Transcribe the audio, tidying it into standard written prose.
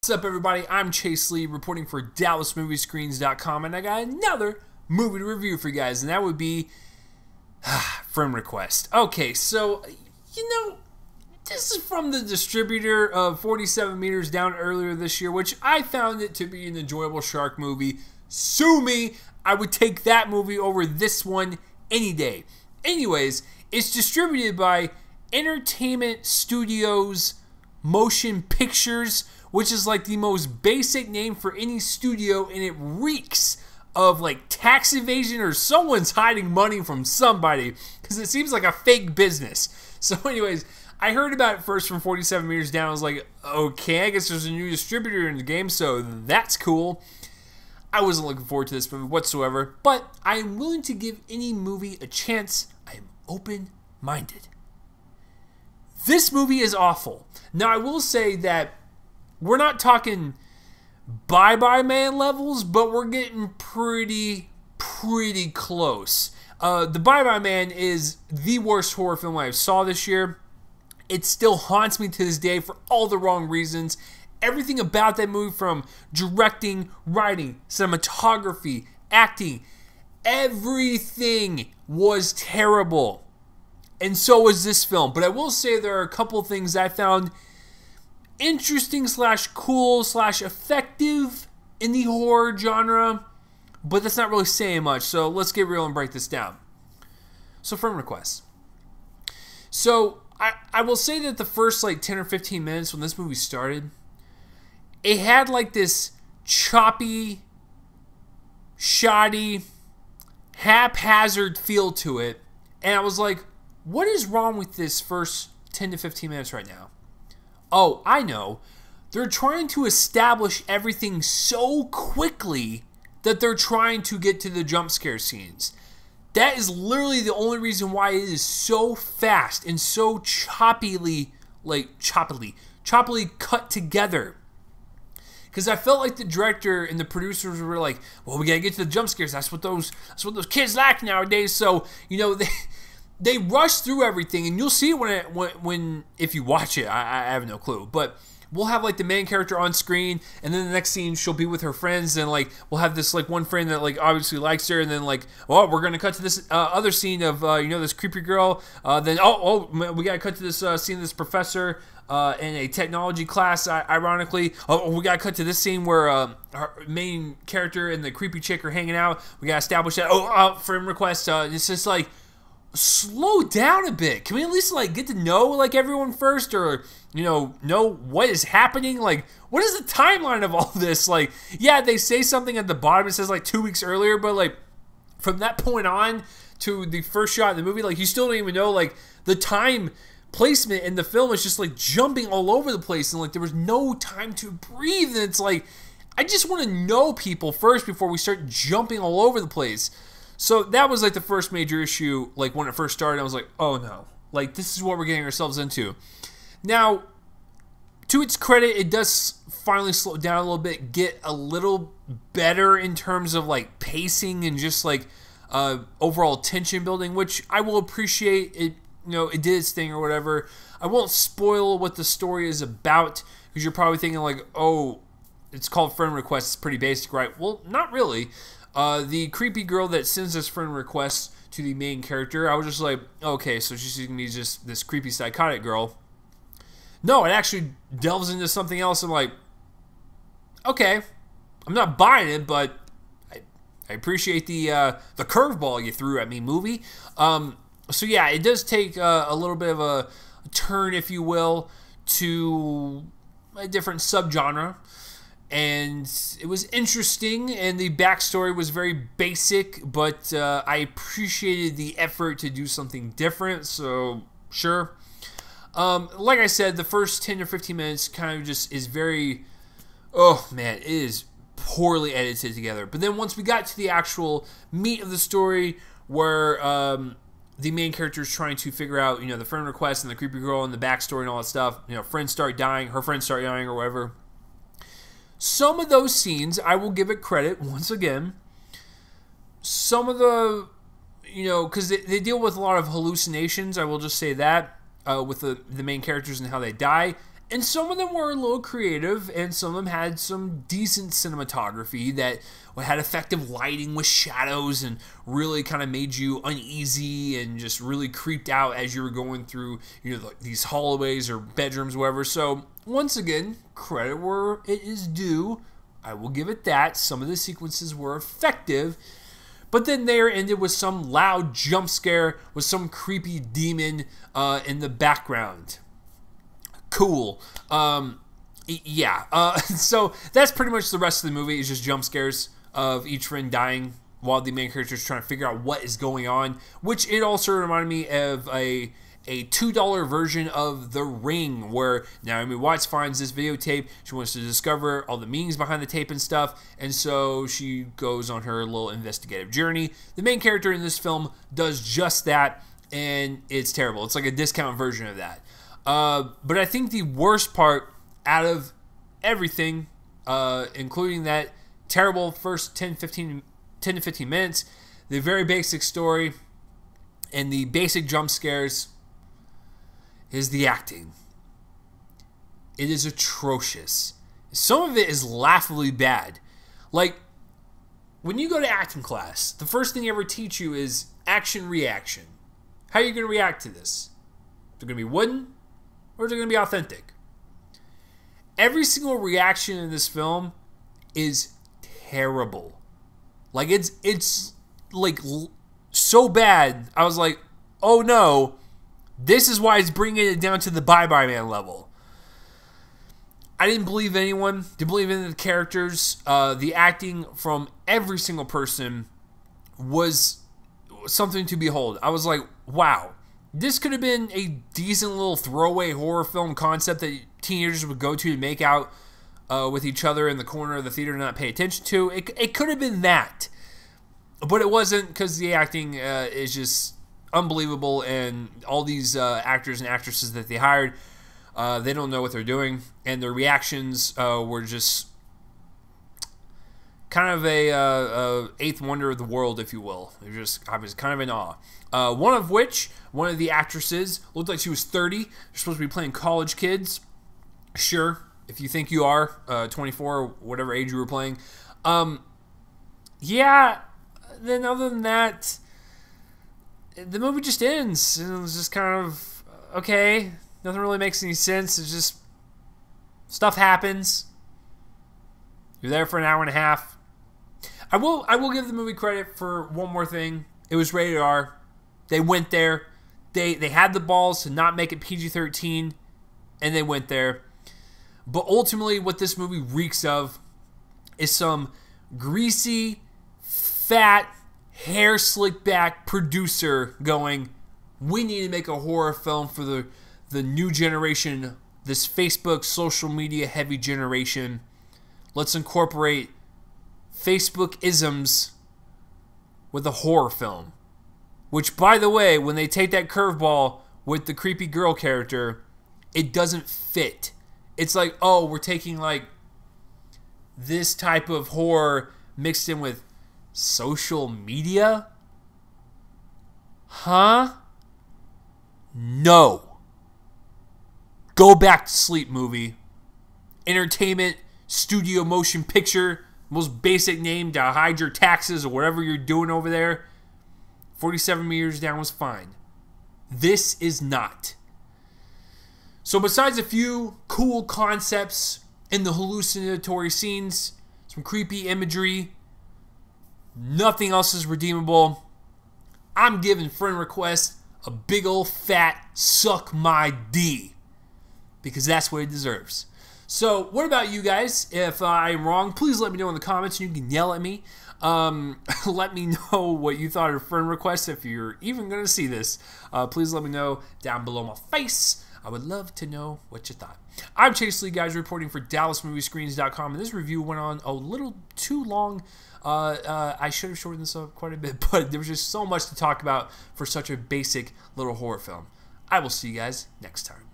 What's up, everybody? I'm Chase Lee, reporting for DallasMoviescreens.com, and I got another movie to review for you guys, and that would be Friend Request. Okay, so, this is from the distributor of 47 Meters Down earlier this year, which I found it to be an enjoyable shark movie. Sue me, I would take that movie over this one any day. Anyways, it's distributed by Entertainment Studios Motion Pictures, which is like the most basic name for any studio, and it reeks of like tax evasion or someone's hiding money from somebody, because it seems like a fake business. So anyways, I heard about it first from 47 Meters Down. I was like, okay, I guess there's a new distributor in the game, so that's cool. I wasn't looking forward to this movie whatsoever, but I am willing to give any movie a chance. I am open-minded. This movie is awful. Now, I will say that we're not talking Bye-Bye Man levels, but we're getting pretty close. The Bye-Bye Man is the worst horror film I saw this year. It still haunts me to this day for all the wrong reasons. Everything about that movie, from directing, writing, cinematography, acting, everything was terrible. And so was this film. But I will say there are a couple things I found interesting / cool / effective in the horror genre, but that's not really saying much. So let's get real and break this down. So, Friend Request. So I will say that the first like 10 or 15 minutes when this movie started, it had like this choppy, shoddy, haphazard feel to it, and I was like, what is wrong with this first 10 to 15 minutes right now? Oh, I know. They're trying to establish everything so quickly that they're trying to get to the jump scare scenes. That is literally the only reason why it is so fast and so choppily cut together. Because I felt like the director and the producers were like, well, we gotta get to the jump scares. That's what those kids like nowadays. So, they rush through everything, and you'll see it when if you watch it. I have no clue, but we'll have like the main character on screen, and then the next scene she'll be with her friends, and like we'll have this like one friend that like obviously likes her, and then like, well, we're gonna cut to this other scene of this creepy girl. Then we gotta cut to this scene of this professor in a technology class. Ironically, we gotta cut to this scene where our main character and the creepy chick are hanging out. We gotta establish that. Friend request. It's just like, slow down a bit. Can we at least like get to know like everyone first, or know what is happening? Like, what is the timeline of all this? Like, yeah, they say something at the bottom. It says like 2 weeks earlier, but like from that point on to the first shot of the movie, like you still don't even know like the time placement in the film is just like jumping all over the place, and like there was no time to breathe. And it's like, I just want to know people first before we start jumping all over the place. So that was like the first major issue. Like when it first started, I was like, oh no, like this is what we're getting ourselves into. Now, to its credit, it does finally slow down a little bit, get a little better in terms of like pacing and just like overall tension building, which I will appreciate. It, it did its thing or whatever. I won't spoil what the story is about, because you're probably thinking like, oh, it's called Friend Request. It's pretty basic, right? Well, not really. The creepy girl that sends this friend request to the main character, I was just like, okay, so she's going to be just this creepy psychotic girl. No, it actually delves into something else. I'm like, okay, I'm not buying it, but I appreciate the curveball you threw at me, movie. So yeah, it does take a little bit of a turn, if you will, to a different subgenre. And it was interesting, and the backstory was very basic, but I appreciated the effort to do something different, so sure. Like I said, the first 10 or 15 minutes kind of just is very, oh man, it is poorly edited together. But then once we got to the actual meat of the story, where the main character is trying to figure out, the friend request and the creepy girl and the backstory and all that stuff, friends start dying, her friends start dying or whatever. Some of those scenes, I will give it credit, once again. Some of the, because they deal with a lot of hallucinations, I will just say that, with the main characters and how they die. And some of them were a little creative, and some of them had some decent cinematography that had effective lighting with shadows and really kind of made you uneasy and just really creeped out as you were going through, these hallways or bedrooms, whatever. So once again, credit where it is due. I will give it that. Some of the sequences were effective, but then there ended with some loud jump scare with some creepy demon in the background. Cool. Yeah. So that's pretty much the rest of the movie. Is just jump scares of each friend dying while the main character is trying to figure out what is going on. Which it also reminded me of a $2 version of The Ring, where Naomi Watts finds this videotape. She wants to discover all the meanings behind the tape and stuff, and so she goes on her little investigative journey. The main character in this film does just that, and it's terrible. It's like a discount version of that. But I think the worst part out of everything, including that terrible first 10 to 15 minutes, the very basic story, and the basic jump scares, is the acting. It is atrocious. Some of it is laughably bad. Like, when you go to acting class, the first thing they ever teach you is action reaction. How are you going to react to this? Is it going to be wooden? Or is it going to be authentic? Every single reaction in this film is terrible. Like, it's like so bad. I was like, oh no, this is why it's bringing it down to the Bye-Bye Man level. I didn't believe anyone. Didn't believe in the characters. The acting from every single person was something to behold. I was like, wow. This could have been a decent little throwaway horror film concept that teenagers would go to make out with each other in the corner of the theater and not pay attention to. It could have been that. But it wasn't, because the acting is just unbelievable, and all these actors and actresses that they hired, they don't know what they're doing, and their reactions were just kind of a eighth wonder of the world, if you will. I was kind of in awe. One of the actresses looked like she was 30. They're supposed to be playing college kids. Sure, if you think you are 24 or whatever age you were playing. Yeah, then other than that, the movie just ends. And it was just kind of, okay, nothing really makes any sense. It's just, stuff happens. You're there for an hour and a half. I will give the movie credit for one more thing. It was rated R. They went there. They had the balls to not make it PG-13, and they went there. But ultimately, what this movie reeks of is some greasy, fat, hair slicked back producer going, we need to make a horror film for the new generation, this Facebook social media heavy generation. Let's incorporate Facebook isms with a horror film. Which, by the way, when they take that curveball with the creepy girl character, it doesn't fit. It's like, oh, we're taking like this type of horror mixed in with social media? Huh? No. Go back to sleep, movie. Entertainment, studio motion picture, most basic name to hide your taxes or whatever you're doing over there. 47 meters down was fine. This is not. So besides a few cool concepts in the hallucinatory scenes, some creepy imagery, nothing else is redeemable. I'm giving Friend Request a big old fat suck my D, because that's what it deserves. So what about you guys? If I'm wrong, please let me know in the comments. You can yell at me. Let me know what you thought of Friend Request. If you're even going to see this, please let me know down below my face. I would love to know what you thought. I'm Chase Lee, guys, reporting for DallasMovieScreens.com, and this review went on a little too long. I should have shortened this up quite a bit, but there was just so much to talk about for such a basic little horror film. I will see you guys next time.